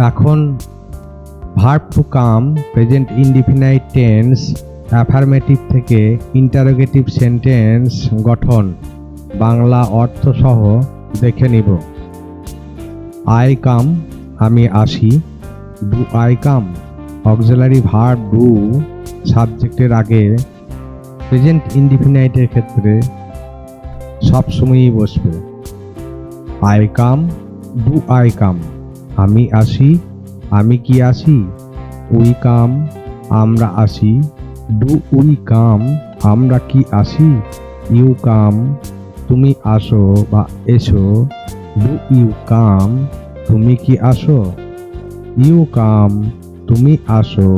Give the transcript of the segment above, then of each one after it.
এখন verb to come present indefinite tense affirmative থেকে interrogative sentence গঠন বাংলা অর্থ সহ দেখে নিব। আই কাম আমি আসি, do I come auxiliary verb do সাবজেক্টের আগে প্রেজেন্ট ইনডিফিনাইটের ক্ষেত্রে সবসময়ই বসবে। I come, do I come আমি আসি, আমি কি আসি। উই কাম আমরা আসি, ডু উই কাম আমরা কি আসি। ইউ কাম তুমি আসো বা এসো, ডু ইউ কাম তুমি কি আসো। ইউ কাম তুমি আসো,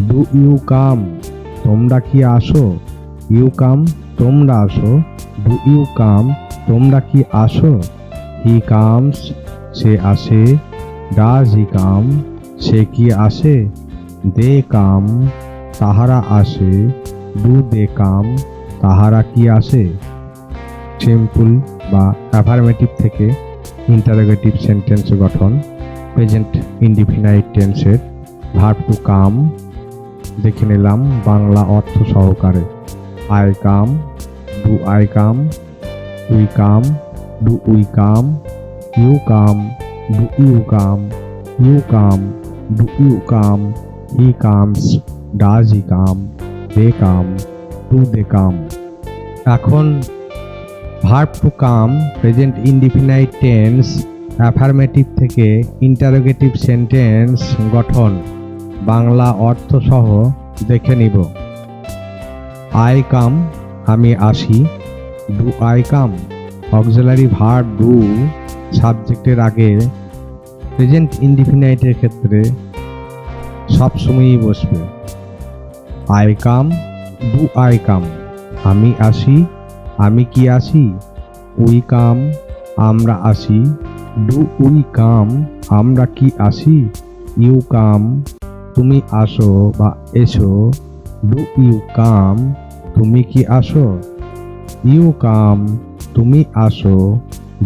ডু ইউ কাম তোমরা কি আসো। ইউ কাম তোমরা আসো, ডু ইউ কাম তোমরা কি আসো। হি কামস সে আসে, ডাজ হি কাম সে কি আসে। দে কাম তাহারা আসে, ডু দে কাম তাহারা কি আসে। সিম্পল বা অ্যাফার্মেটিভ থেকে ইন্টারোগেটিভ সেন্টেন্স গঠন প্রেজেন্ট ইনডিফিনাইট টেন্সের ভার্ব টু কাম দেখে নিলাম বাংলা অর্থ সহকারে। I come, do I come, we come, do we come, you come, do you come, you come, do you come, he comes, does he come, they come, do they come. এখন verb to come present indefinite tense affirmative থেকে interrogative sentence গঠন বাংলা অর্থ সহ দেখে নিব। I come আমি আসি, do I come auxiliary verb do সাবজেক্টের আগে প্রেজেন্ট ইনডিফিনাইটের ক্ষেত্রে সবসময়ই বসবে। I come, do I come আমি আসি, আমি কি আসি। উই কাম আমরা আসি, ডু উই কাম আমরা কি আসি। ইউ কাম তুমি আসো বা এসো, ডু ইউ কাম তুমি কি আসো। ইউ কাম তুমি আসো,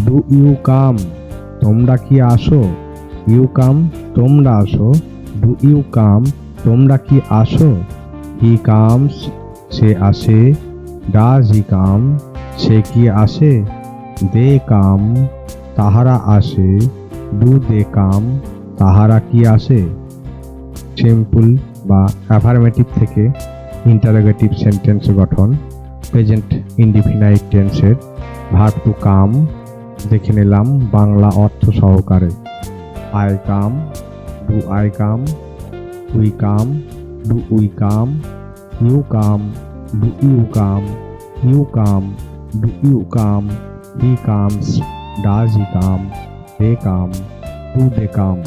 ডু ইউ কাম তোমরা কি আসো। ইউ কাম তোমরা আসো, ডু ইউ কাম তোমরা কি আসো। হি কামস সে আসে, ডাজ হি কাম সে কি আসে। দে কাম তাহারা আসে, ডু দে কাম তাহারা কি আসে। সিম্পল বা অ্যাফার্মেটিভ থেকে ইন্টারোগেটিভ সেন্টেন্স গঠন প্রেজেন্ট ইনডিফিনাইট টেন্সের ভার্ব টু কাম দেখে নিলাম বাংলা অর্থ সহকারে। I come, do I come, we come, do we come, you come, do you come, you come, do you come, he comes, does he come, they come, do they come.